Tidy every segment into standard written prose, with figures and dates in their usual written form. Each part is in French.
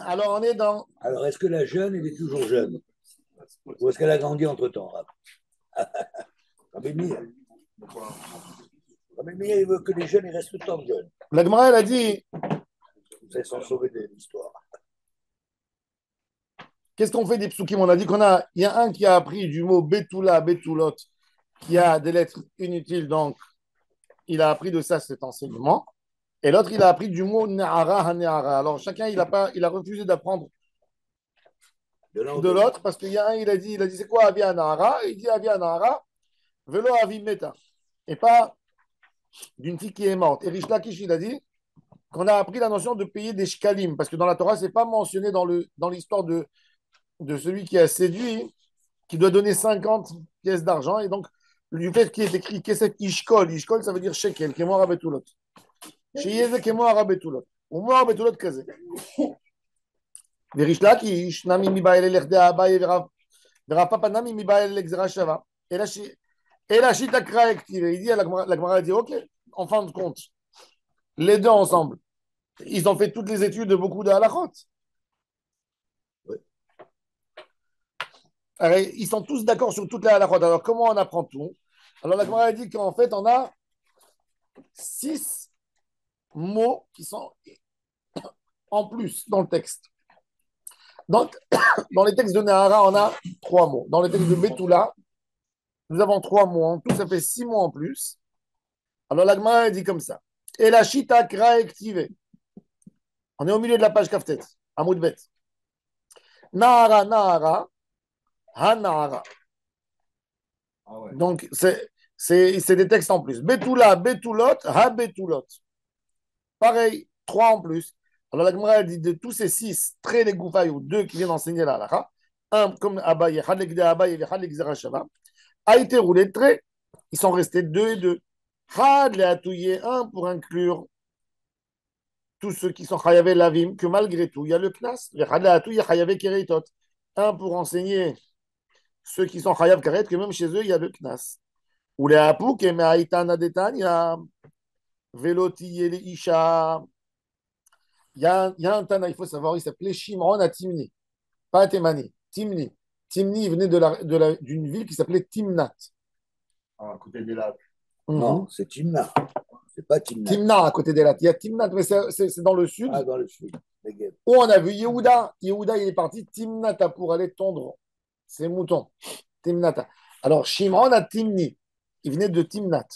Alors, on est dans. Alors, est-ce que la jeune, elle est toujours jeune? Ou est-ce qu'elle a grandi entre-temps? Rabbi Meir, il veut que les jeunes ils restent tout le temps jeunes. La Gemara, elle a dit Vous allez s'en sauver de l'histoire. qu'est-ce qu'on fait des psukim? On a dit il y a un qui a appris du mot betula, betulot, qui a des lettres inutiles, donc il a appris de ça cet enseignement. Et l'autre, il a appris du mot Nehara Haneara. Alors chacun, il a refusé d'apprendre de l'autre parce qu'il y a un, il a dit c'est quoi Avia Nahara? Il dit Avia Nahara, velo Avi Meta. Et pas d'une fille qui est morte. Et Rish Lakish, il a dit qu'on a appris la notion de payer des shkalim parce que dans la Torah, c'est pas mentionné dans l'histoire de celui qui a séduit, qui doit donner 50 pièces d'argent. Et donc, du fait qu'il est écrit Kesef Ishkol, Ishkol, ça veut dire shekel, Kemo Arabetulot. Sheyeze Kemo Arabetulot. Ou Mo Arabetulot Kaze. וריש לקיש, נמי מבעל לכדי אביי ורב פאפא נמי מבעל לגזירה שווה. אלא שיטה קרא כתיב. Il dit, la Gemara a dit, ok, en fin de compte, les deux ensemble, ils ont fait toutes les études de beaucoup de halachot. Alors, ils sont tous d'accord sur toutes les halachot. Alors, comment on apprend tout? Alors, la Gemara a dit qu'en fait, on a 6 mots qui sont en plus dans le texte. Donc, dans les textes de Nahara, on a 3 mots. Dans les textes de Betula, nous avons 3 mots. En tout, ça fait 6 mots en plus. Alors, la Gemara dit comme ça. Et la Shita Kraektive. On est au milieu de la page Kaftet, à Moudbet. Nahara, Nahara, Ha-Nahara. Ah ouais. Donc, c'est des textes en plus. Betula, Betulot, Ha-Betulot. Pareil, 3 en plus. Alors, la Gemara dit de tous ces 6 traits les Goufaï ou 2 qui viennent enseigner la halakha, un comme Abaye, Hadlek de Abaye et Hadlek Zerachava, a été roulé de traits. Ils sont restés 2 et 2. Had les atouillé un pour inclure tous ceux qui sont chayavé lavim, que malgré tout, il y a le knas. Had les atouillé chayavé kereitot. Un pour enseigner ceux qui sont chayav karet, que même chez eux, il y a le knas. Ou les apouk, et me'aïtan adetania, veloti et les isha. Il y a un Tana, il faut savoir, il s'appelait Shimron à Timni, pas à Temani, Timni. Timni, il venait d'une ville qui s'appelait Timnat. À côté des lacs. Non, c'est Timna. C'est pas Timna. Timna, à côté des lacs. Il y a Timnat, mais c'est dans le sud. Ah, dans le sud. Où on a vu Yehuda. Yehuda, il est parti Timnata pour aller tondre ses moutons. Timnata. Alors, Shimron à Timni, il venait de Timnat.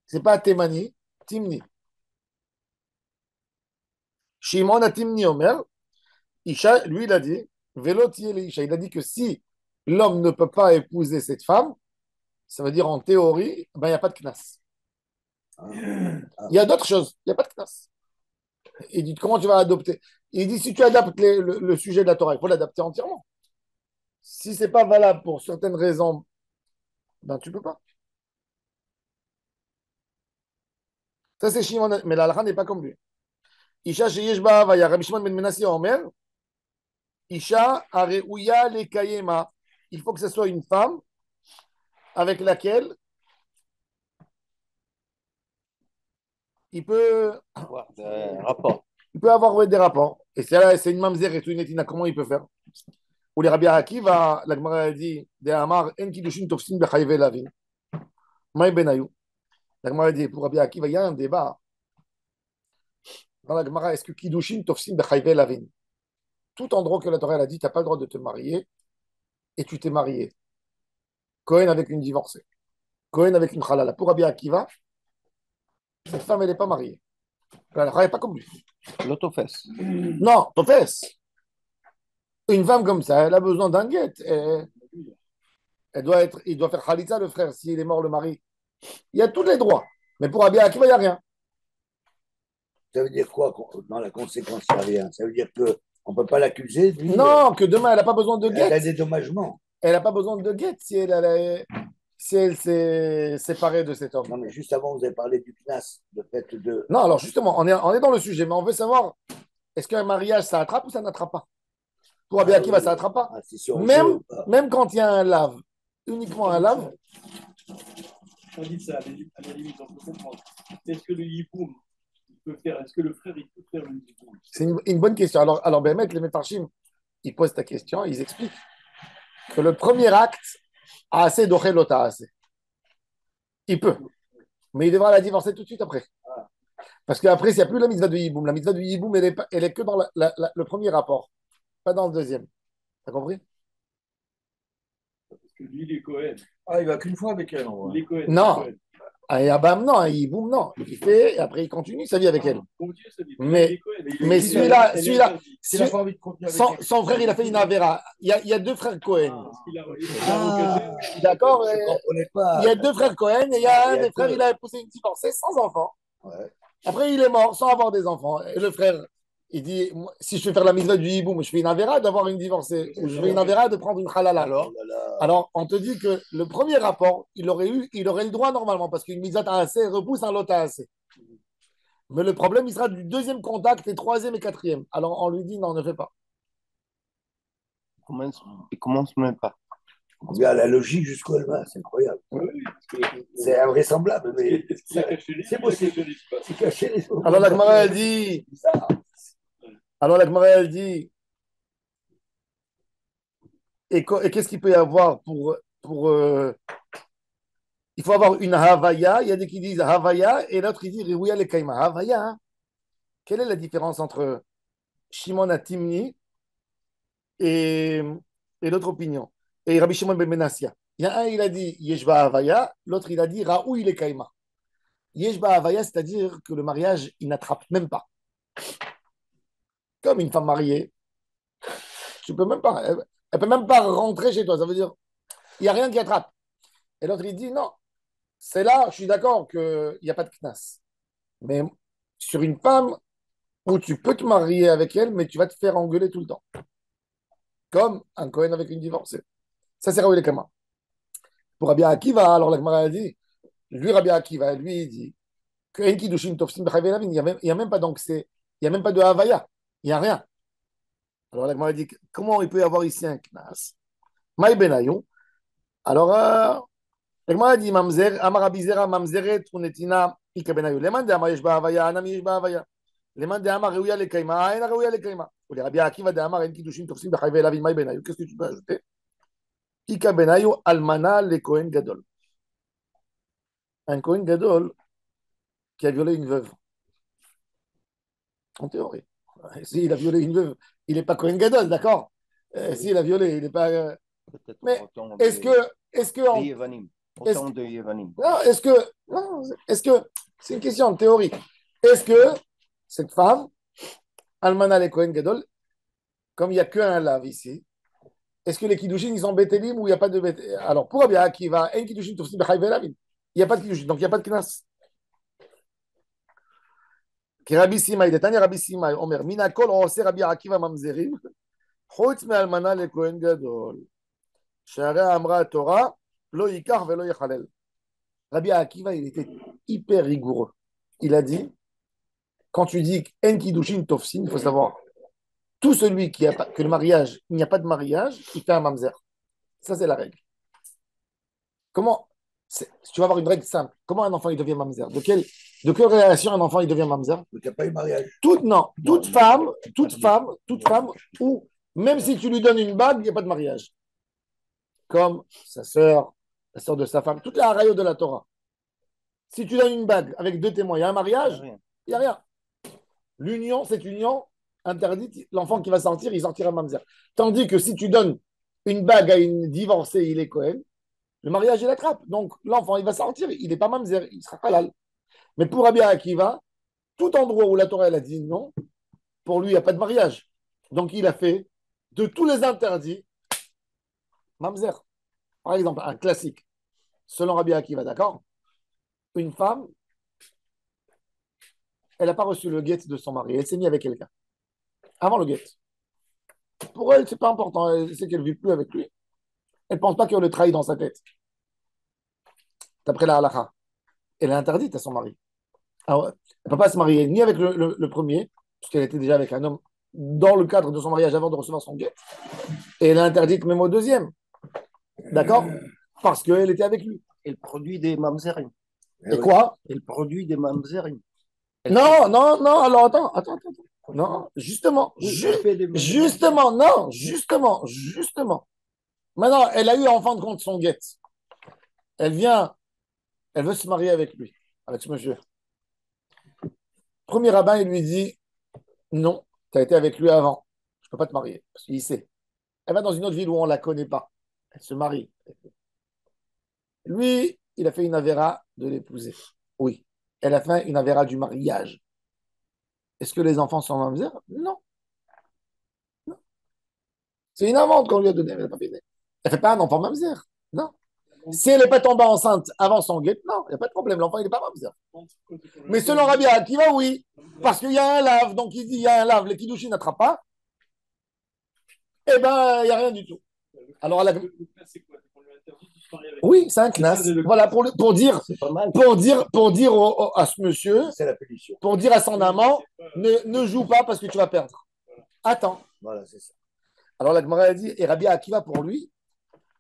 C'est pas à Temani, Timni. Shimon a Timni Omer, Isha, lui, il a dit, Velotier les Isha. Il a dit que si l'homme ne peut pas épouser cette femme, ça veut dire en théorie, ben, il n'y a pas de knas. Il y a d'autres choses, il n'y a pas de knas. Il dit, comment tu vas adopter? Il dit, si tu adaptes le sujet de la Torah, il faut l'adapter entièrement. Si ce n'est pas valable pour certaines raisons, ben, tu ne peux pas. Ça, c'est Shimon, mais la halakha n'est pas comme lui. Isha sheyesh ba'avaya, Rabbi Shimon ben Menassi Omer, Isha areouya le kayema. Il faut que ce soit une femme avec laquelle il peut avoir des rapports. Il peut avoir des rapports. Et c'est une mamzer et une etina. Comment il peut faire? Ou les Rabbi Akiva, la Gemara a dit, de Amar, en kidushin tofsin bechayve lavin. Maï benayou. La Gemara a dit, pour Rabbi Akiva, il y a un débat. Dans la Gemara, est-ce que kidushin tofsin bechayve lavin? Tout endroit que la Torah a dit, tu n'as pas le droit de te marier, et tu t'es marié. Cohen avec une divorcée. Cohen avec une halala. Pour Rabbi Akiva, cette femme, elle n'est pas mariée. La Torah n'est pas comme lui. L'autofesse. Non, tofesse. Une femme comme ça, elle a besoin d'un guet. Il doit faire khalitza, le frère, s'il est mort, le mari. Il y a tous les droits. Mais pour Rabbi Akiva, il n'y a rien. Ça veut dire quoi dans la conséquence, il n'y a rien? Ça veut dire qu'on ne peut pas l'accuser? Non, que demain, elle n'a pas besoin de guet. Elle a des dédommagements. Elle n'a pas besoin de guet si elle s'est séparée de cet homme. Non, mais juste avant, vous avez parlé du knas, le fait de... Non, alors justement, on est dans le sujet, mais on veut savoir, est-ce qu'un mariage, ça attrape ou ça n'attrape pas? Pour Rabbi Akiva, ça n'attrape pas. Même quand il y a un lave, uniquement un lave. On dit ça, à la limite, on peut comprendre. Est-ce que le yiboum, Est-ce que le frère, il peut faire une divorce? C'est une bonne question. Alors Bémet, les Mefarshim, ils posent ta question, ils expliquent que le premier acte a assez d'ochelota assez. Il peut, mais il devra la divorcer tout de suite après. Parce qu'après, il n'y a plus la mitzvah de Yiboum. La mitzvah de Yiboum, elle est que dans le premier rapport, pas dans le deuxième. T'as compris? Parce que lui, il est Cohen. Ah, il va qu'une fois avec elle, en vrai. Il est Cohen. Non. Ah, et Abam, non, Yiboum, non. Il fait, et après, il continue sa vie avec elle. Continue sa vie. Mais- Il est Cohen. Mais celui-là, S'il n'a pas envie de continuer avec elle. son frère, il a fait une avéra. Il y a deux frères Cohen. Parce qu'il a Ah, D'accord? je ne comprenais pas. Il y a deux frères Cohen et il y a un Il y a des frères, deux. il a épousé une divorcée sans enfant. Ouais. Après, il est mort sans avoir des enfants. Et le frère, il dit, moi, si je fais faire la mitzvah du hiboum, je fais une avéra d'avoir une divorcée. Ou je fais une avéra de prendre une halala. Oh là là. Alors, on te dit que le premier rapport, il aurait le droit normalement, parce qu'une mitzvah assez repousse un lot assez. Mais le problème, il sera du deuxième contact et troisième et quatrième. Alors, on lui dit, non, ne fais pas. Il commence même pas. Il y a la logique jusqu'au Elma, c'est incroyable. C'est invraisemblable, mais c'est possible. C'est caché les autres. Alors, la Gemara, elle dit, et qu'est-ce qu'il peut y avoir il faut avoir une Havaya. Il y a des qui disent Havaya et l'autre il dit Riouya le Kaima. Havaya, hein. Quelle est la différence entre Shimon Atimni et, et l'autre opinion? Et Rabbi Shimon ben Menassia. Il y a un, il a dit Yeshba Havaya, l'autre il a dit Raoui le Kaima. Yeshba Havaya, c'est-à-dire que le mariage, il n'attrape même pas. Comme une femme mariée, tu peux même pas, elle peut même pas rentrer chez toi. Ça veut dire, il n'y a rien qui attrape. Et l'autre, il dit, non, c'est là, je suis d'accord qu'il n'y a pas de knas. Mais sur une femme où tu peux te marier avec elle, mais tu vas te faire engueuler tout le temps. Comme un Cohen avec une divorcée. Ça, c'est Raoul Kama. Pour Rabbi Akiva, alors la Gemara a dit, lui, Rabbi Akiva, lui, il dit que Enki Dushin Tofsim il n'y a même pas d'anxé, il n'y a même pas de Havaya, il n'y a rien. Alors la Gemara a dit, comment il peut y avoir ici un knas? Maï Benayon. Alors, הגמרא dit ממזר, אמר רבי זרע ממזרת ונתינה איכא בניו. למאן דאמר יש בה הוויה, הנמי יש בה הוויה. למאן דאמר ראויה לקיימה, אינה ראויה לקיימה. ולרבי עקיבא דאמר אין קידושין תופסים בחייבי אליו עם מאי בניו. Qu'est-ce que tu peux ajouter? איכא בניו אלמנה לכהן גדול. Un Kohen Gadol qui a violé une veuve. En théorie. S'il a violé une veuve, il n'est pas Kohen Gadol, d'accord? S'il a violé, il n'est pas. Peut-être Mais autant est-ce que de en Yevanim. Autant de Yevanim. non, est-ce que, c'est une question de théorie. Est-ce que cette femme, Almana le Kohen Gadol, comme il n'y a qu'un lave ici, est-ce que les Kiddushin, ils sont Bétélim ou il n'y a pas de Bétélim? Alors, pour Rabbi Akiva, en Kiddushin, Tofsim Bechai Velavin. Il n'y a pas de Kiddushin, donc il n'y a pas de Knas. Qui Rabbi Simai, Détania Rabbi Simai, Omer, Minakol, Ose Rabbi Akiva Mamzerim, Chutz me Almana le Kohen Gadol. Shara Amra Torah, Lo Yikar Velo Yechalel. Rabbi Akiva, il était hyper rigoureux. Il a dit, quand tu dis En Kiddushin Tofsin, il faut savoir, tout celui qui a pas, que le mariage, il n'y a pas de mariage, il fait un mamzer. Ça, c'est la règle. Comment, tu vas avoir une règle simple. Comment un enfant, il devient mamzer? De quelle relation un enfant, il devient mamzer? Il n'y a pas eu mariage. Toute femme, ou même si tu lui donnes une bague, il n'y a pas de mariage. Comme sa sœur, la sœur de sa femme, toute la harayot de la Torah. Si tu donnes une bague avec deux témoins, il y a un mariage? Il n'y a rien. L'union, cette union interdite, l'enfant qui va sortir, il sortira mamzer. Tandis que si tu donnes une bague à une divorcée, il est Cohen, le mariage, il attrape. Donc, l'enfant, il va sortir, il n'est pas mamzer, il sera halal. Mais pour Rabbi Akiva, tout endroit où la Torah elle a dit non, pour lui, il n'y a pas de mariage. Donc, il a fait de tous les interdits mamzer. Par exemple, un classique, selon Rabbi Akiva, d'accord? Une femme, elle n'a pas reçu le guet de son mari, elle s'est mise avec quelqu'un. Avant le guet. Pour elle, c'est pas important, elle sait qu'elle ne vit plus avec lui. Elle ne pense pas qu'elle le trahit dans sa tête. D'après la halakha. Elle est interdite à son mari. Alors, elle ne peut pas se marier ni avec le premier, puisqu'elle était déjà avec un homme dans le cadre de son mariage avant de recevoir son guet, et elle est interdite même au deuxième. D'accord? Parce qu'elle était avec lui. Et le produit des mamzerim. Et quoi? Et le produit des mamzerim. Non, non, non, alors attends. Non, justement, Oui, elle fait des justement, non, justement. Maintenant, elle a eu à en fin de compte son guet. Elle vient, elle veut se marier avec lui, avec ce monsieur. Premier rabbin, il lui dit, non, tu as été avec lui avant. Je ne peux pas te marier, parce qu'il sait. Elle va dans une autre ville où on ne la connaît pas. Elle se marie. Lui, il a fait une avéra de l'épouser. Oui. Elle a fait une avéra du mariage. Est-ce que les enfants sont mamzer? Non. C'est une invente qu'on lui a donnée. Elle ne fait pas un enfant mamzer. Non. Si elle n'est pas tombée enceinte avant son guet, non, il n'y a pas de problème. L'enfant, il n'est pas mamzer. Mais selon Rabbi Akiva, oui. Parce qu'il y a un lave. Donc, il dit il y a un lave. Les kidouchi n'attrapent pas. Eh ben, il n'y a rien du tout. Alors, oui, c'est un knas. Voilà, pour dire, C'est pas mal. pour dire à ce monsieur, C'est la punition. pour dire à son amant, ne joue pas parce que tu vas perdre. Attends. Voilà, c'est ça. Alors, la Gemara a dit, et Rabbi Akiva, pour lui,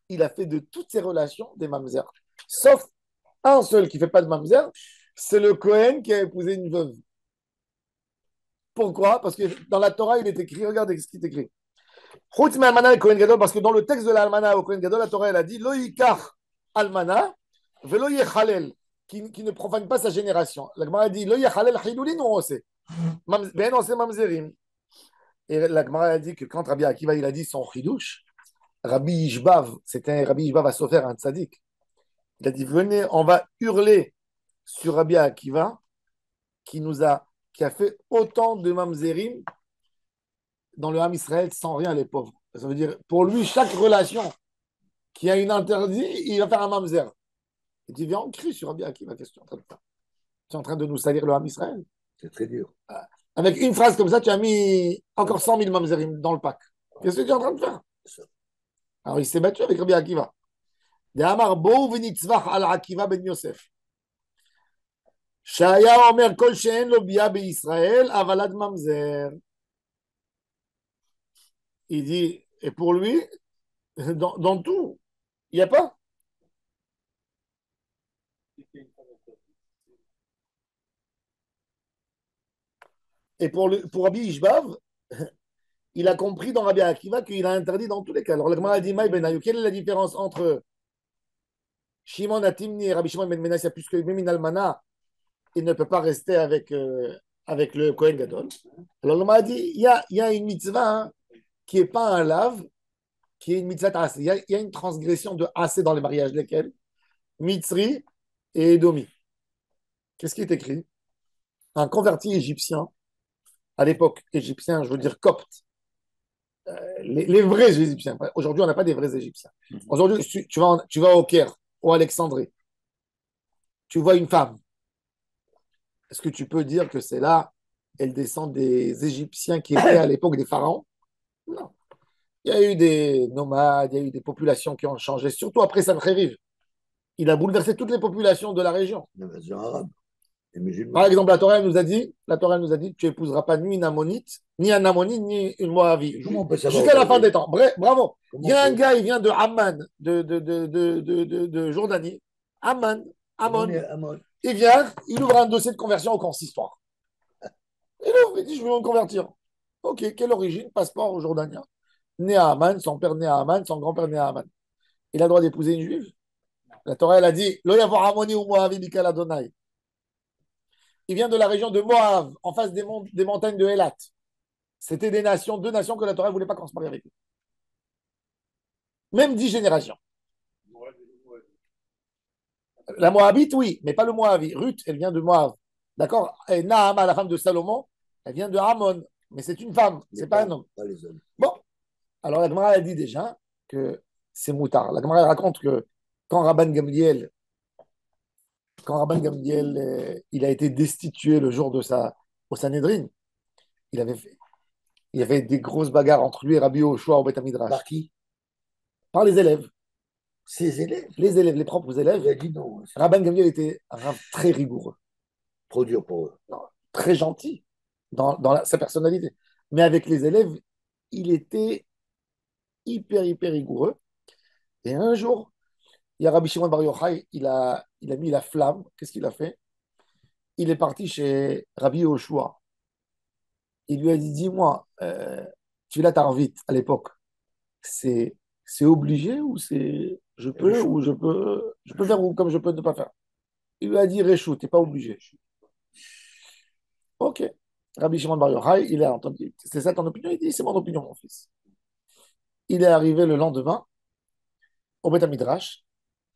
il a fait de toutes ses relations des mamzer. Sauf un seul qui ne fait pas de mamzer, c'est le Cohen qui a épousé une veuve. Pourquoi? Parce que dans la Torah, il est écrit, regardez ce qui est écrit. Parce que dans le texte de l'Almana au Kohen Gadol, la Torah elle a dit Lo yikach almana velo yechalel, qui ne profane pas sa génération. La Gemara a dit Lo yechalel chilulin ou ose. Ben ose mamzerim. Et la Gemara a dit que quand Rabbi Akiva il a dit son chidouche, Rabbi Ishbav, c'était un Rabbi Ishbav à Sofer, un tzaddik. Il a dit venez, on va hurler sur Rabbi Akiva qui a fait autant de mamzerim dans le Ham Israël sans rien, les pauvres. Ça veut dire, pour lui, chaque relation qui a une interdit, il va faire un mamzer. Et tu viens, on crie sur Rabbi Akiva, qu'est-ce que tu es en train de faire? Tu es en train de nous salir le Ham Israël. C'est très dur. Avec une phrase comme ça, tu as mis encore 100 000 mamzerim dans le pack. Qu'est-ce que tu es en train de faire? Alors, il s'est battu avec Rabbi Akiva. De Amar Bou v'nitzvach al Akiva ben Yosef. Shaya omer kol she'en lo bia be'Israël, avalad mamzer. Il dit, et pour lui, dans tout, il n'y a pas. Et pour Rabbi Ishbav, il a compris dans Rabbi Akiva qu'il a interdit dans tous les cas. Alors, le Gemara a dit, quelle est la différence entre Shimon Atimni et Rabbi Shimon Ben Menasia, puisque Mimin Almana, il ne peut pas rester avec le Kohen Gadol. Alors, le Gemara a dit, il y a une mitzvah qui n'est pas un lave, qui est une mitzvah assez. Il y a une transgression de assez dans les mariages, lesquels Mitzri et Edomi. Qu'est-ce qui est écrit? Un converti égyptien, à l'époque égyptien, je veux dire copte, les vrais Égyptiens. Aujourd'hui, on n'a pas des vrais Égyptiens. Aujourd'hui, tu vas au Caire, ou à Alexandrie, tu vois une femme. Est-ce que tu peux dire que c'est là, elle descend des Égyptiens qui étaient à l'époque des pharaons? Non. Il y a eu des nomades, il y a eu des populations qui ont changé, surtout après Sancheriv. Il a bouleversé toutes les populations de la région. L'invasion arabe. Les musulmans. Par exemple, la Torah nous a dit, tu n'épouseras pas ni une Ammonite, ni un Ammonite, ni une Moabite. Comment on peut savoir Jusqu'à la fin des temps. Bravo. Comment Il y a on un peut- gars, il vient de Amman, de Jordanie. Amman, Ammon. Amon. Il vient, il ouvre un dossier de conversion au consistoire. Il ouvre, il dit, je veux me convertir. Ok, quelle origine? Passeport jordanien. Né à Amman, son père né à Amman, son grand-père né à Amman. Il a le droit d'épouser une juive. La Torah, elle a dit, Lo yavoir Ammoni ou Moavi bikal Adonai. Il vient de la région de Moab, en face des montagnes de Élat. C'était deux nations que la Torah ne voulait pas qu'on se marie avec eux. Même 10 générations. La Moabite, oui, mais pas le Moavi. Ruth, elle vient de Moab. D'accord? Et Naama, la femme de Salomon, elle vient de Ammon. Mais c'est une femme, c'est pas un homme. Pas les hommes. Bon, alors la Gemara a dit déjà que c'est moutard. La Gemara raconte que quand Rabban Gamliel, il a été destitué le jour au Sanhedrin, il y avait des grosses bagarres entre lui et Rabbi Yoshua au Beth Midrash. Par qui? Par les élèves. Ses élèves. Les élèves, les propres élèves. Il a dit non. C'est Rabban Gamliel était un rabbin très rigoureux, trop dur pour eux. très gentil dans sa personnalité. Mais avec les élèves, il était hyper rigoureux. Et un jour, il y a Rabbi Shimon Bar Yochai, il a mis la flamme. Qu'est-ce qu'il a fait? il est parti chez Rabbi Yoshua. Il lui a dit, dis-moi, tu l'as Tarvit à l'époque, c'est c'est obligé ou c'est je peux ou je peux faire ou comme je peux ne pas faire. Il lui a dit, Réchou, t'es pas obligé. Ok. Rabbi Shimon Bar Yochai, il a entendu, c'est ça ton opinion? Il dit, c'est mon opinion, mon fils. Il est arrivé le lendemain au Beth Midrash.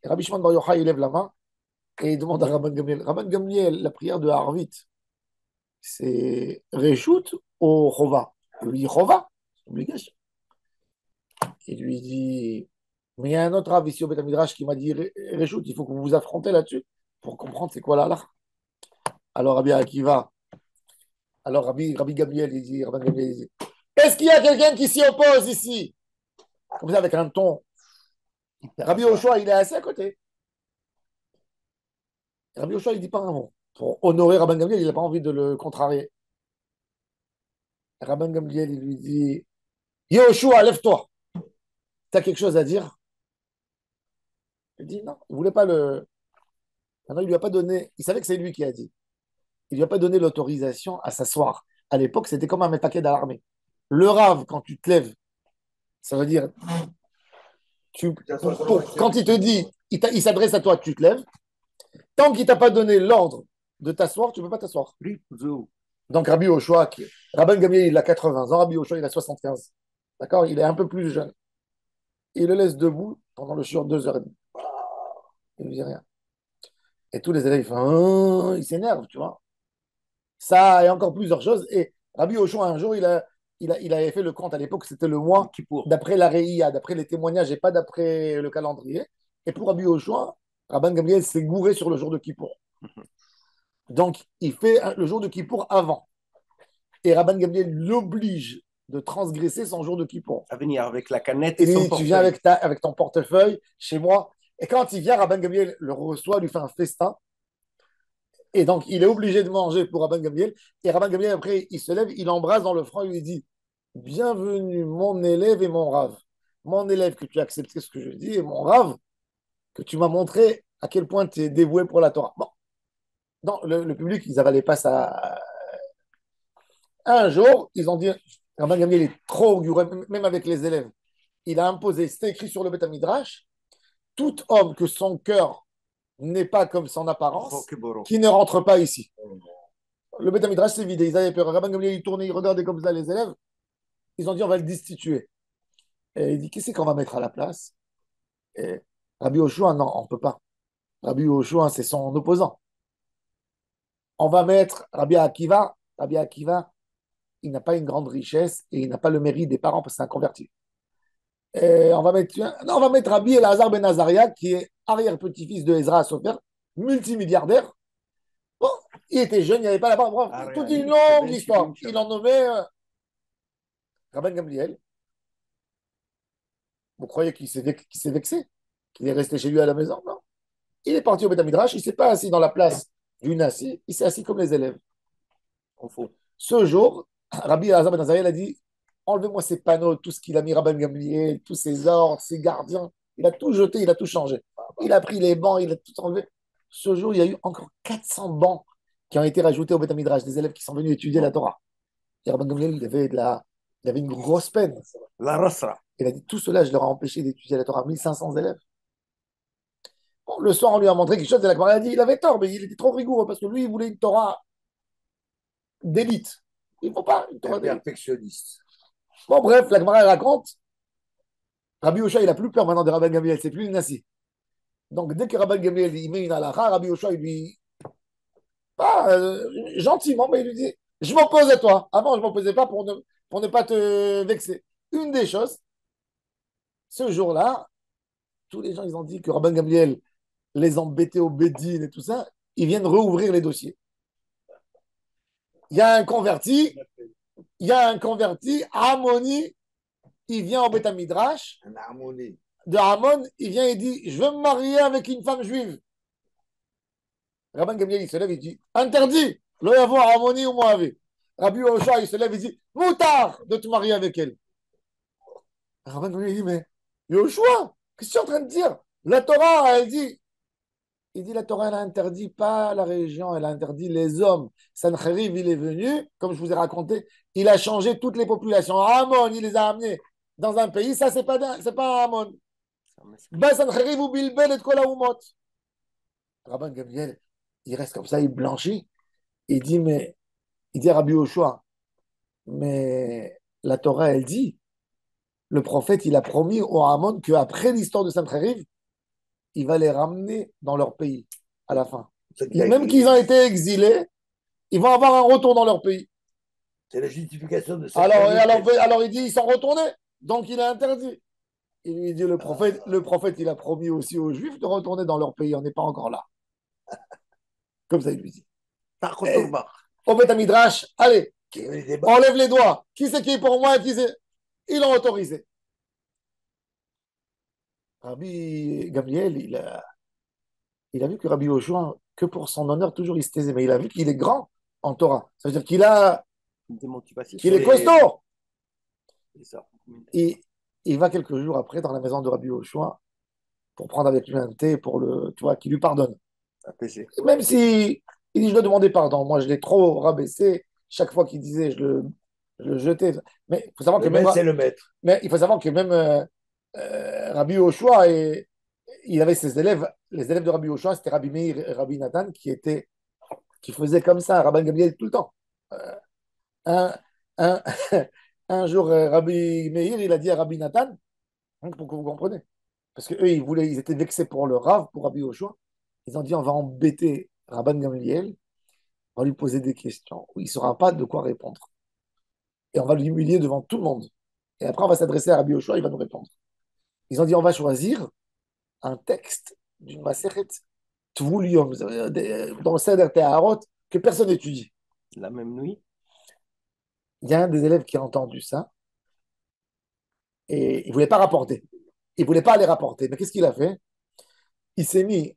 Rabbi Shimon Bar Yochai, il lève la main et il demande à Rabban Gamliel, Rabban Gamliel, la prière de Harvit, c'est Réchout ou Chova? Il lui dit Chova, obligation. Il lui dit, mais il y a un autre Rav ici au Beth Midrash qui m'a dit Réchout, il faut que vous vous affrontez là-dessus pour comprendre c'est quoi la halakha. Alors Rabbi Akiva, alors Rabbi Gabriel, il dit, Rabban Gamliel, il dit, est-ce qu'il y a quelqu'un qui s'y oppose ici? Comme ça, avec un ton. Rabbi Ochoa, il est assis à côté. Rabbi Ochoa, il dit pas un mot. Pour honorer Rabban Gamliel, il n'a pas envie de le contrarier. Rabban Gamliel, il lui dit, Yoshua, lève-toi. Tu as quelque chose à dire? Il dit non, il voulait pas le. Maintenant, il lui a pas donné. Il savait que c'est lui qui a dit. Il lui a pas donné l'autorisation à s'asseoir. À l'époque, c'était comme un paquet à l'armée. Le rave, quand tu te lèves, ça veut dire, quand il te dit, il s'adresse à toi, tu te lèves. Tant qu'il t'a pas donné l'ordre de t'asseoir, tu peux pas t'asseoir. Donc Rabbi Ochoa, Rabban Gamliel, il a 80 ans, Rabbi Ochoa, il a 75. D'accord? Il est un peu plus jeune. Il le laisse debout pendant le shiur 2 heures et demie. Il ne dit rien. Et tous les élèves, ils font, ils s'énervent, tu vois. Ça et encore plusieurs choses. Et Rabbi Ochoa, un jour, il avait fait le compte à l'époque, c'était le mois d'après la Réia, d'après les témoignages et pas d'après le calendrier. Et pour Rabbi Ochoa, Rabban Gamliel s'est gouré sur le jour de Kippour. Donc, il fait le jour de Kippour avant. Et Rabban Gamliel l'oblige de transgresser son jour de Kippour. À venir avec la canette Et et son lui, tu viens avec ton portefeuille chez moi. Et quand il vient, Rabban Gamliel le reçoit, lui fait un festin. Et donc, il est obligé de manger pour Rabban Gamliel. Et Rabban Gamliel, après, il se lève, il embrasse dans le front, il lui dit, bienvenue, mon élève et mon rave. Mon élève, que tu as accepté ce que je dis, et mon rave, que tu m'as montré à quel point tu es dévoué pour la Torah. Bon, dans le public, ils n'avalaient pas ça. Un jour, ils ont dit, Rabban Gamliel est trop orgueilleux, même avec les élèves. Il a imposé, c'était écrit sur le Beth Midrash, tout homme que son cœur n'est pas comme son apparence, qui ne rentre pas ici. Le Beth Midrash s'est vidé, ils avaient peur. Rabban Gamliel, il tournait, il regardait comme ça les élèves. Ils ont dit, on va le destituer. Et il dit, qu'est-ce qu'on va mettre à la place? Et Rabbi Yoshua, non, on ne peut pas. Rabbi Yoshua, c'est son opposant. On va mettre Rabbi Akiva. Rabbi Akiva, il n'a pas une grande richesse et il n'a pas le mérite des parents parce que c'est un converti. Et on va mettre, non, on va mettre Rabbi Elazar ben Azaria, qui est arrière-petit-fils de Ezra Sofer, multimilliardaire. Bon, il était jeune, il n'y avait pas la part. Bref, toute une longue histoire. Il en nommait Rabban Gamliel. Vous croyez qu'il s'est vexé? Qu'il est resté chez lui à la maison? Non. Il est parti au Beth Midrash, il ne s'est pas assis dans la place du Nassi, il s'est assis comme les élèves. Au fond. Ce jour, Rabbi Elazar ben Azariah a dit, enlevez-moi ces panneaux, tout ce qu'il a mis Rabban Gamliel, tous ses ordres, ses gardiens. Il a tout jeté, il a tout changé. Il a pris les bancs, il a tout enlevé. Ce jour, il y a eu encore 400 bancs qui ont été rajoutés au Beth Midrash, des élèves qui sont venus étudier la Torah. Et Rabban Gamliel, il avait une grosse peine. La Rosra. Il a dit, tout cela, je leur ai empêché d'étudier la Torah. 1500 élèves. Bon, le soir, on lui a montré quelque chose et la Gemara a dit, il avait tort, mais il était trop rigoureux parce que lui, il voulait une Torah d'élite. Il ne faut pas une Torah d'élite. Perfectionniste. Bon, bref, la Gemara raconte, Rabbi Ochoa, il n'a plus peur maintenant de Rabban Gamliel, c'est plus le Nassi. Donc, dès que Rabban Gamliel il met une halakha, Rabbi Ochoa, il lui, pas gentiment, mais il lui dit, je m'oppose à toi. Avant, je ne m'opposais pas pour ne pas te vexer. Une des choses, ce jour-là, tous les gens, ils ont dit que Rabban Gamliel les embêtait au Bédine et tout ça, ils viennent rouvrir les dossiers. Il y a un converti, Harmonie, il vient au Beth Midrash, Un harmonie. de Hamon, il vient et dit, je veux me marier avec une femme juive. Rabban Gamliel, il se lève, il dit, interdit, le avoir Harmonie ou Moavé. Rabbi Ocha, il se lève, il dit, moutard de te marier avec elle. Rabban Gamliel, il dit, mais Yoshua, qu'est-ce que tu es en train de dire? La Torah, elle dit, Il dit la Torah, elle a interdit pas la région, elle a interdit les hommes. Sancheriv, il est venu, comme je vous ai raconté, il a changé toutes les populations. Amon, il les a amenés dans un pays, ça, c'est pas Amon. Bas Sancheriv ou Bilbel et Kol Haumot. Rabban Gamliel, il reste comme ça, il blanchit. Il dit à Rabbi Yoshua, mais la Torah, elle dit, le prophète, il a promis au Amon qu'après l'histoire de Sancheriv, il va les ramener dans leur pays à la fin. Même qu'ils ont été exilés, ils vont avoir un retour dans leur pays. C'est la justification de cette alors il dit, ils sont retournés, donc il a interdit. Il lui dit, le prophète, il a promis aussi aux Juifs de retourner dans leur pays, on n'est pas encore là. Comme ça, il lui dit. Au Beth Midrash, allez, enlève les doigts. Qui c'est qui est pour moi? Ils l'ont autorisé. Rabbi Gamliel, il a vu que Rabbi Yoshua, que pour son honneur, toujours il se taisait, mais il a vu qu'il est grand en Torah. Ça veut dire qu'il est costaud. Il va quelques jours après dans la maison de Rabbi Yoshua pour prendre avec lui un thé qui lui pardonne. Même si il dit je dois demander pardon, moi je l'ai trop rabaissé. Chaque fois qu'il disait je le jetais. Mais il faut savoir que même c'est le maître. Mais il faut savoir que même Rabbi Yoshua il avait ses élèves. Les élèves de Rabbi Yoshua, c'était Rabbi Meir et Rabbi Nathan qui faisaient comme ça, Rabban Gamliel tout le temps. Un, un, un jour, Rabbi Meir, il a dit à Rabbi Nathan, pour que vous compreniez, parce qu'eux, ils étaient vexés pour le Rav, pour Rabbi Yoshua. Ils ont dit, on va embêter Rabban Gamliel, on va lui poser des questions où il ne saura pas de quoi répondre. Et on va l'humilier devant tout le monde. Et après, on va s'adresser à Rabbi Yoshua, il va nous répondre. Ils ont dit, on va choisir un texte d'une Maseret Tvoulium, dans le Seder Teharot, que personne n'étudie. La même nuit. Il y a un des élèves qui a entendu ça, et il ne voulait pas rapporter. Il ne voulait pas aller rapporter. Mais qu'est-ce qu'il a fait? Il s'est mis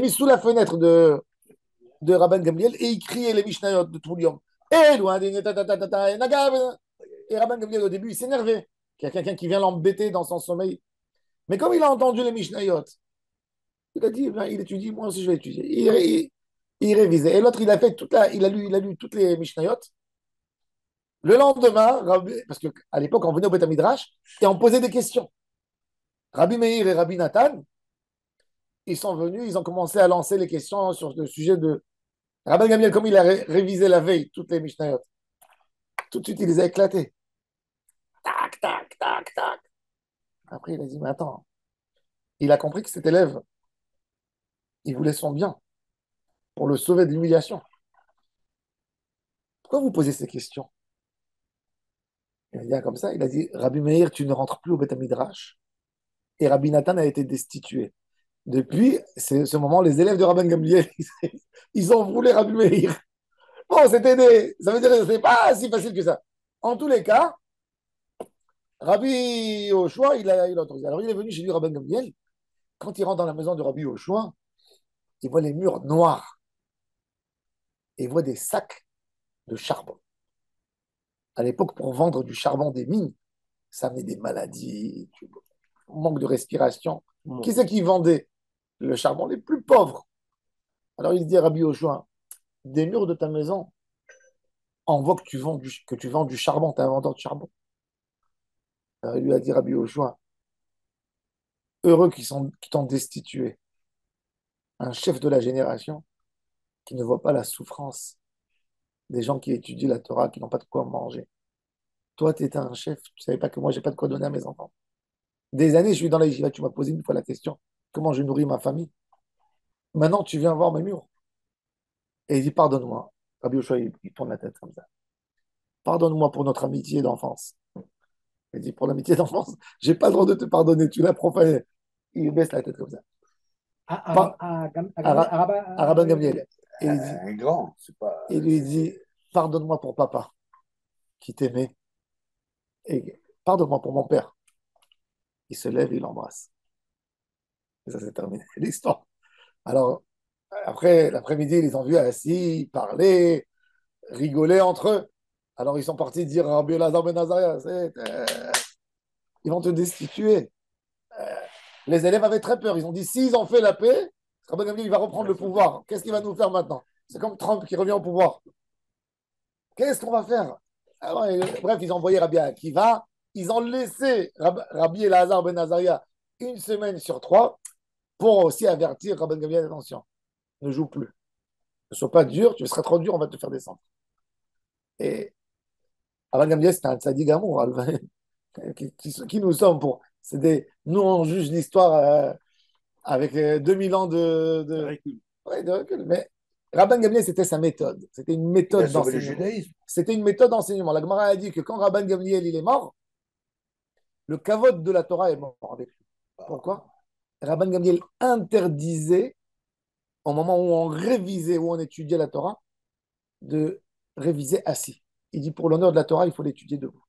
sous la fenêtre de Rabban Gamliel et il criait les Mishnayot de Tvoulium. Et Rabban Gamliel, au début, il s'énervait. Il y a quelqu'un qui vient l'embêter dans son sommeil. Mais comme il a entendu les Mishnayot, il a dit, il étudie, moi aussi je vais étudier. Il révisait. Et l'autre, il a lu toutes les Mishnayot. Le lendemain, parce qu'à l'époque, on venait au Beth Midrash et on posait des questions. Rabbi Meir et Rabbi Nathan, ils sont venus, ils ont commencé à lancer les questions sur le sujet de Rabban Gamliel, comme il a révisé la veille toutes les Mishnayot. Tout de suite, il les a éclatés. Tac, tac, tac, tac. Après, il a dit, mais attends, il a compris que cet élève, il voulait son bien pour le sauver de l'humiliation. Pourquoi vous posez ces questions? Il a dit comme ça, il a dit, Rabbi Meir, tu ne rentres plus au Beth Midrash. Et Rabbi Nathan a été destitué. Depuis ce moment, les élèves de Rabban Gamliel, ils ont voulu Rabbi Meir. Bon, ça veut dire que ce n'est pas si facile que ça. En tous les cas, Rabbi Yoshua, il a autorisé. Alors, il est venu chez lui, Rabban Gamliel. Quand il rentre dans la maison de Rabbi Yoshua, il voit les murs noirs. Et il voit des sacs de charbon. À l'époque, pour vendre du charbon des mines, ça amenait des maladies, manque de respiration. Qui c'est qui vendait le charbon? Les plus pauvres. Alors, il dit à Rabbi Yoshua, des murs de ta maison, on voit que tu vends du charbon, tu es un vendeur de charbon. Alors, il lui a dit, Rabbi Yoshua, heureux qui t'ont destitué, un chef de la génération qui ne voit pas la souffrance des gens qui étudient la Torah, qui n'ont pas de quoi manger. Toi, tu étais un chef, tu ne savais pas que moi, je n'ai pas de quoi donner à mes enfants. Des années, je suis dans la yeshiva, tu m'as posé une fois la question, comment je nourris ma famille? Maintenant, tu viens voir mes murs. Et il dit, pardonne-moi. Rabbi Yoshua, il tourne la tête comme ça. Pardonne-moi pour notre amitié d'enfance. Il dit, pour l'amitié d'enfance, j'ai pas le droit de te pardonner, tu l'as profané. Il baisse la tête comme ça. Rabban Gamliel. Et il dit, un grand, c'est pas. Il lui dit, pardonne-moi pour papa, qui t'aimait. Et pardonne-moi pour mon père. Il se lève, il l'embrasse. Et ça, c'est terminé l'histoire. Alors, après, l'après-midi, ils les ont vus assis, parler, rigoler entre eux. Alors, ils sont partis dire à Rabbi Elazar ben Azaria, ils vont te destituer. Les élèves avaient très peur. Ils ont dit, s'ils ont fait la paix, Rabban Gamliel, il va reprendre le pouvoir. Qu'est-ce qu'il va nous faire maintenant? C'est comme Trump qui revient au pouvoir. Qu'est-ce qu'on va faire? Alors, bref, ils ont envoyé Rabbi Akiva. Ils ont laissé Rabbi Elazar ben Azaria une semaine sur 3 pour aussi avertir Rabban Gamliel, attention, ne joue plus. Ne sois pas dur, tu seras trop dur, on va te faire descendre. Et Rabban Gamliel, c'est un tzaddik amour. Qui nous sommes pour. Nous, on juge l'histoire avec 2000 ans ouais, de recul. Mais Rabban Gamliel, c'était sa méthode. C'était une Il a méthode sauvé le d'enseignement. judaïsme. C'était une méthode d'enseignement. La Gemara a dit que quand Rabban Gamliel il est mort, le kavod de la Torah est mort avec lui. Pourquoi? Rabban Gamliel interdisait, au moment où on révisait, où on étudiait la Torah, de réviser assis. Il dit pour l'honneur de la Torah, il faut l'étudier debout.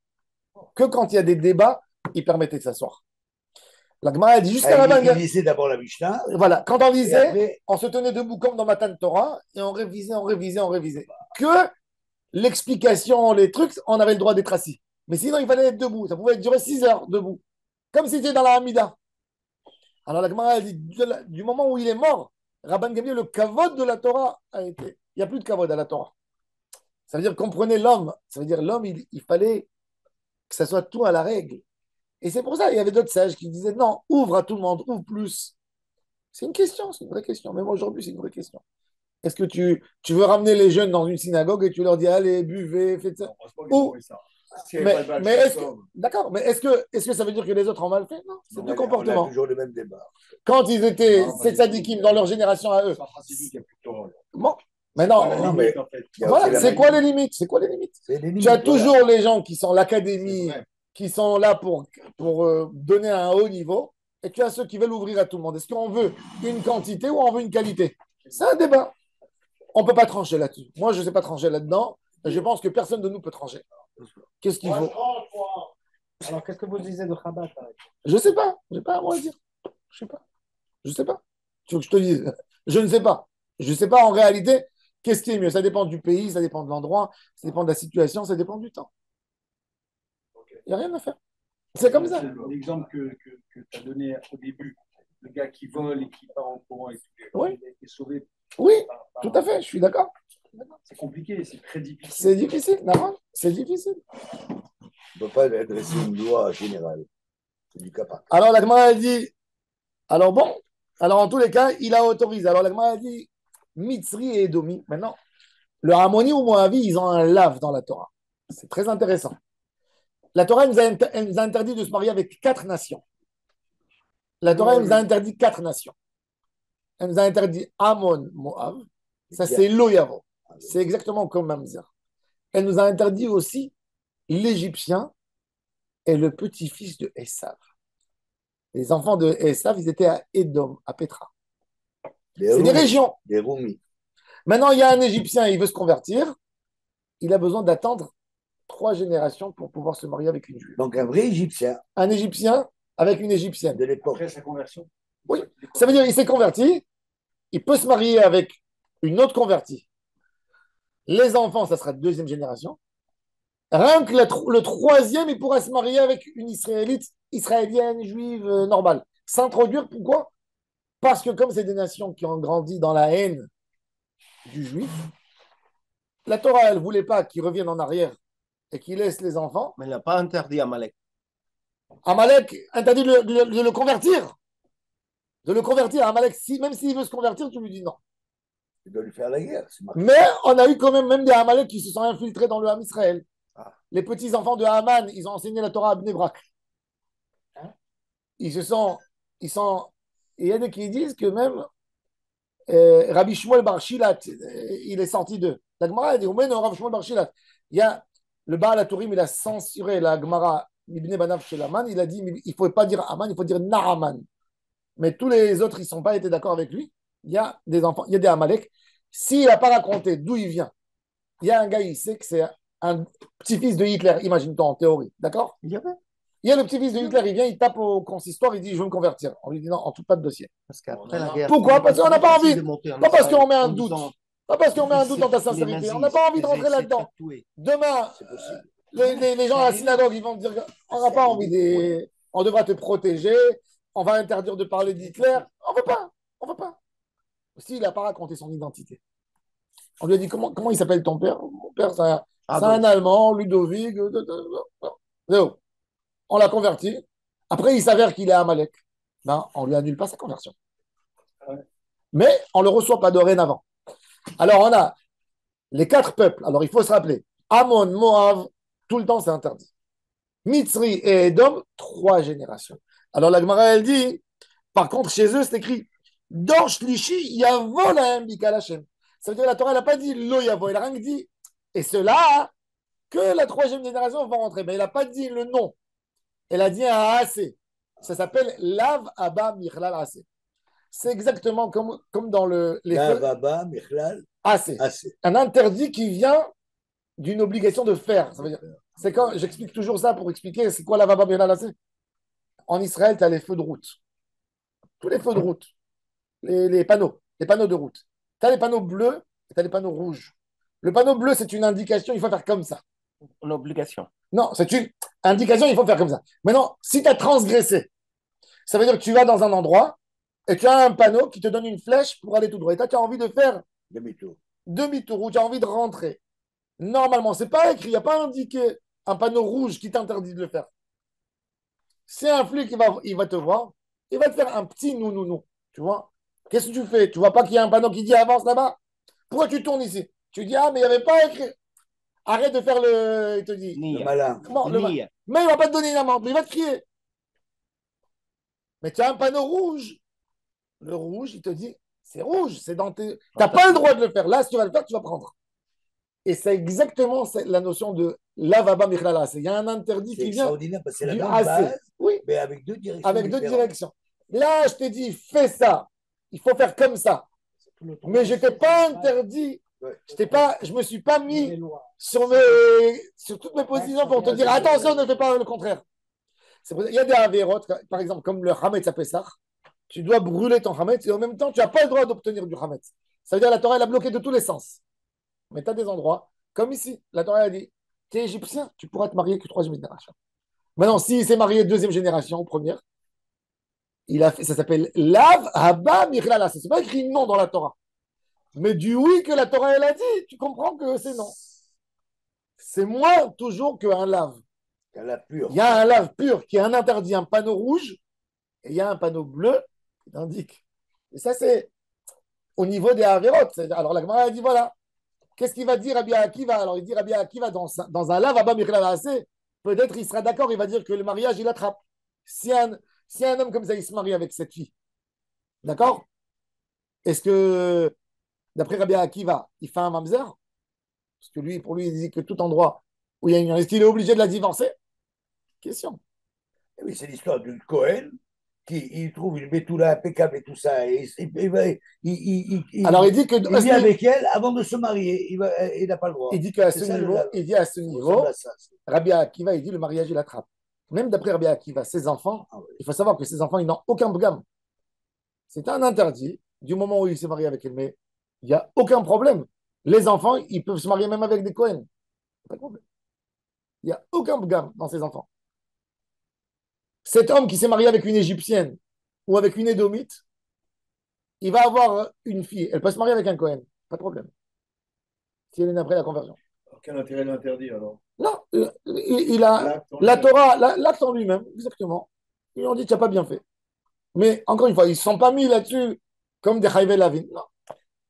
Que quand il y a des débats, il permettait de s'asseoir. La Gemara a dit jusqu'à Rabban Il Gamliel. lisait d'abord la Mishnah. Voilà, quand on lisait, après, on se tenait debout comme dans Matan Torah et on révisait, on révisait, on révisait. Que l'explication, les trucs, on avait le droit d'être assis. Mais sinon, il fallait être debout. Ça pouvait durer 6 heures debout. Comme si c'était dans la Hamida. Alors la Gemara a dit du moment où il est mort, Rabban Gamliel, le kavod de la Torah a été. Il n'y a plus de kavod à la Torah. Ça veut dire comprenez l'homme. Ça veut dire l'homme, il fallait que ça soit tout à la règle. Et c'est pour ça, il y avait d'autres sages qui disaient non, ouvre à tout le monde, ouvre plus. C'est une question, c'est une vraie question. Même aujourd'hui, c'est une vraie question. Est-ce que tu veux ramener les jeunes dans une synagogue et tu leur dis allez, buvez, faites ça? Ou, mais est-ce que, d'accord, mais est-ce que ça veut dire que les autres ont mal fait? Non, c'est deux on comportements. a toujours le même débat. Quand ils étaient ces tzadikim dans leur génération à eux. Bon, mais non, voilà, c'est quoi les limites? C'est quoi les limites? Tu as toujours les gens qui sont l'académie, qui sont là pour donner un haut niveau, et tu as ceux qui veulent ouvrir à tout le monde. Est-ce qu'on veut une quantité ou on veut une qualité? C'est un débat. On ne peut pas trancher là-dessus. Moi, je ne sais pas trancher là-dedans. Et je pense que personne de nous peut trancher. Qu'est-ce qu'il faut? Alors, qu'est-ce que vous disiez de Chabad? Je ne sais pas. Je n'ai pas à moi à dire. Je ne sais pas. Je ne sais pas. Tu veux que je te dise? Je ne sais pas. Je ne sais pas en réalité qu'est-ce qui est mieux. Ça dépend du pays, ça dépend de l'endroit, ça dépend de la situation, ça dépend du temps. Il n'y a rien à faire. C'est comme ça. L'exemple que tu as donné au début, le gars qui vole et qui part en courant et tout, Oui. il a été sauvé. Oui, tout à fait, je suis d'accord. C'est compliqué, c'est très difficile. C'est difficile, non? C'est difficile. On ne peut pas adresser une loi générale. C'est du cas par cas. Alors la Gemara a dit, alors bon, alors en tous les cas, il a autorisé. Alors la Gemara a dit, Mitzri et Edomi. Maintenant, le Harmonie ou Moavi, ils ont un lave dans la Torah. C'est très intéressant. La Torah elle nous a interdit de se marier avec 4 nations. La Torah elle nous a interdit 4 nations. Elle nous a interdit Ammon, Moab. Ça, c'est Loyavo. C'est exactement comme Mamzer. Elle nous a interdit aussi l'Égyptien et le petit-fils de Esav. Les enfants de Esav, ils étaient à Édom, à Petra. C'est des régions. Des Roumis. Maintenant, il y a un Égyptien, il veut se convertir. Il a besoin d'attendre 3 générations pour pouvoir se marier avec une Juive. Donc un vrai Égyptien. Un Égyptien avec une Égyptienne. De l'époque. Après sa conversion. Oui, ça veut dire qu'il s'est converti, il peut se marier avec une autre convertie. Les enfants, ça sera de 2e génération. Rien que le 3e, il pourra se marier avec une israélienne, juive, normale. S'introduire, pourquoi? Parce que comme c'est des nations qui ont grandi dans la haine du juif, la Torah, elle ne voulait pas qu'ils reviennent en arrière et qu'ils laissent les enfants. Mais il n'a pas interdit Amalek. Amalek interdit de le convertir. De le convertir. Amalek, même s'il veut se convertir, tu lui dis non. Il doit lui faire la guerre. Mais on a eu quand même des Amalek qui se sont infiltrés dans le Ham Israël. Ah. Les petits-enfants de Haman, ils ont enseigné la Torah à Bnei Brak. Il y a des qui disent que même Rabbi Shmuel Bar Shilat, il est sorti d'eux. La Gemara a dit, Rabbi Shmuel Bar Shilat. Il y a le Baal HaTurim, il a censuré la Gemara Ibn Banav chez Haman. Il a dit, il ne faut pas dire Haman, il faut dire Naaman. Mais tous les autres, ils ne sont pas été d'accord avec lui. Il y a des enfants, il y a des Amalek. S'il n'a pas raconté d'où il vient, il y a un gars, il sait que c'est un petit-fils de Hitler, imagine-toi en théorie, d'accord? Il y a le petit-fils de Hitler, il vient, il tape au consistoire, il dit je veux me convertir. On lui dit non, on ne touche pas de dossier. Parce qu'après la guerre. Pourquoi? Parce qu'on n'a pas envie. Pas parce qu'on met un doute. Pas parce qu'on met un doute dans ta sincérité. On n'a pas envie de rentrer là-dedans. Demain, les gens à la synagogue, ils vont te dire on n'a pas envie, on devra te protéger, on va interdire de parler d'Hitler. On ne veut pas. On veut pas. S'il n'a pas raconté son identité. On lui a dit comment il s'appelle ton père? Mon père, c'est un Allemand, Ludovic. Zéro. On l'a converti. Après, il s'avère qu'il est Amalek. Ben, on lui annule pas sa conversion. Mais on ne le reçoit pas dorénavant. Alors, on a les 4 peuples. Alors, il faut se rappeler. Ammon, Moab, tout le temps, c'est interdit. Mitzri et Edom, 3 générations. Alors, la Gemara, elle dit, par contre, chez eux, c'est écrit Dor Shlishi Yavo Lahem Bikal Hashem. Ça veut dire que la Torah, elle n'a pas dit Lo Yavo, elle a rien que dit. Et cela, que la 3e génération va rentrer. Mais elle n'a pas dit le nom. Elle a dit un AC. Ça s'appelle Lav Abba Michlal AC. C'est exactement comme dans les Lav Abba Michlal AC. Un interdit qui vient d'une obligation de faire. Ça veut dire, c'est quand j'explique toujours ça pour expliquer c'est quoi Lav Abba Michlal AC. En Israël, tu as les feux de route. Tous les feux de route. Les panneaux de route. Tu as les panneaux bleus et tu as les panneaux rouges. Le panneau bleu, c'est une indication, il faut faire comme ça. Une obligation. Non, c'est une indication, il faut faire comme ça. Maintenant, si tu as transgressé, ça veut dire que tu vas dans un endroit et tu as un panneau qui te donne une flèche pour aller tout droit. Et toi, tu as envie de faire demi-tour ou tu as envie de rentrer. Normalement, c'est pas écrit, il n'y a pas indiqué un panneau rouge qui t'interdit de le faire. C'est un flic il va te voir, il va te faire un petit non. Tu vois? Qu'est-ce que tu fais? Tu vois pas qu'il y a un panneau qui dit avance là-bas? Pourquoi tu tournes ici? Tu dis, ah, mais il n'y avait pas écrit. Arrête de faire le. Il te dit. Le malin. Mais il ne va pas te donner une amende, il va te crier. Mais tu as un panneau rouge. Le rouge, il te dit, c'est rouge, c'est dans tes. Tu n'as pas le droit de le faire. Là, si tu vas le faire, tu vas prendre. Et c'est exactement la notion de lavaba michlala. Il y a un interdit qui vient du AC. Oui. Mais avec 2 directions. Avec 2 directions. Là, je t'ai dit, fais ça. Il faut faire comme ça. Mais je t'ai pas interdit. Je me suis pas mis sur toutes mes positions pour te dire attention, ne fais pas le contraire. Il y a des avérotes, par exemple, comme le Hametz à Pessah. Tu dois brûler ton Hametz et en même temps, tu n'as pas le droit d'obtenir du Hametz. Ça veut dire que la Torah, elle a bloqué de tous les sens. Mais tu as des endroits, comme ici, la Torah a dit tu es égyptien, tu pourras te marier que 3e génération. Maintenant, s'il s'est marié 2e génération ou première, ça s'appelle Lav Haba Michlala. Ce n'est pas écrit non dans la Torah. Mais du oui que la Torah, elle a dit, tu comprends que c'est non. C'est moins toujours qu'un lave. Il y a un lave pur qui est un interdit, un panneau rouge, et il y a un panneau bleu qui indique. Et ça, c'est au niveau des avérotes. Alors la Gemara a dit voilà, qu'est-ce qu'il va dire Rabbi Akiva? Alors il dit Rabbi Akiva dans un lave Abba Michlal Aseh, peut-être il sera d'accord, il va dire que le mariage, il attrape. Si un homme comme ça, il se marie avec cette fille, d'accord? Est-ce que, d'après Rabbi Akiva, il fait un mamzer? Parce que lui, pour lui, il dit que tout endroit où il y a une est-ce qu'il est obligé de la divorcer? Question. Et oui, c'est l'histoire d'une Cohen qui trouve une bétoula impeccable et tout ça. Alors il dit que il vit avec elle avant de se marier. Il n'a pas le droit. Il dit qu'à ce niveau, Rabbi Akiva, il dit le mariage, il attrape. Même d'après Rabbi Akiva, ses enfants, il faut savoir que ses enfants, ils n'ont aucun bgam. C'est un interdit du moment où il s'est marié avec elle, mais il n'y a aucun problème. Les enfants, ils peuvent se marier même avec des Cohen. Pas de problème. Il n'y a aucun bgam dans ses enfants. Cet homme qui s'est marié avec une Égyptienne ou avec une Édomite, il va avoir une fille. Elle peut se marier avec un Cohen. Pas de problème. Si elle est après la conversion. Alors, quel intérêt l'interdit alors? Non, il a la Torah, l'acte en lui-même, exactement. Ils lui ont dit, tu n'as pas bien fait. Mais encore une fois, ils ne se sont pas mis là-dessus comme des Chayvé Lavin. Non.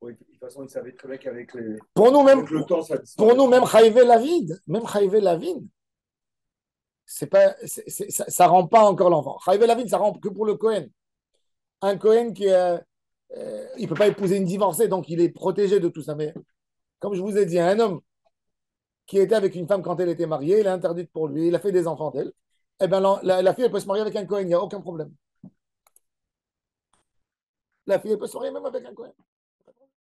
Oui, de toute façon, ils savaient très bien qu'avec les... Pour nous, même, le temps, ça même Chayvé Lavin, c'est pas, ça ne rend pas encore l'enfant. Chayvé Lavin, ça rend que pour le Cohen. Un Cohen qui il ne peut pas épouser une divorcée, donc il est protégé de tout ça. Mais comme je vous ai dit, un homme qui était avec une femme quand elle était mariée, il est interdit pour lui, il a fait des enfants d'elle. Eh bien, la fille, elle peut se marier avec un Cohen, il n'y a aucun problème. La fille, elle peut se marier même avec un Cohen.